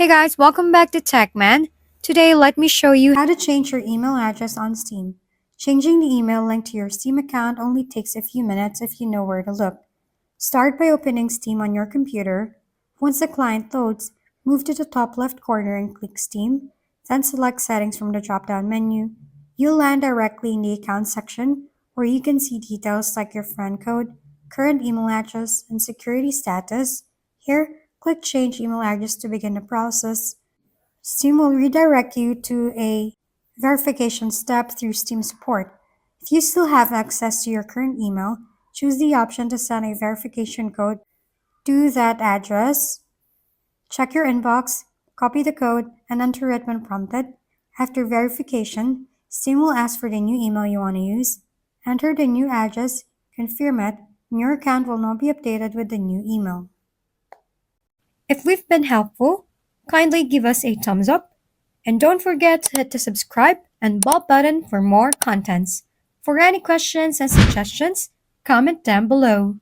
Hey guys, welcome back to TechMan. Today, let me show you how to change your email address on Steam. Changing the email link to your Steam account only takes a few minutes if you know where to look. Start by opening Steam on your computer. Once the client loads, move to the top left corner and click Steam, then select Settings from the drop-down menu. You'll land directly in the Account section, where you can see details like your friend code, current email address, and security status. Here, click Change Email Address to begin the process. Steam will redirect you to a verification step through Steam support. If you still have access to your current email, choose the option to send a verification code to that address. Check your inbox, copy the code, and enter it when prompted. After verification, Steam will ask for the new email you want to use. Enter the new address, confirm it, and your account will now be updated with the new email. If we've been helpful, kindly give us a thumbs up and don't forget to hit the subscribe and bell button for more contents. For any questions and suggestions, comment down below.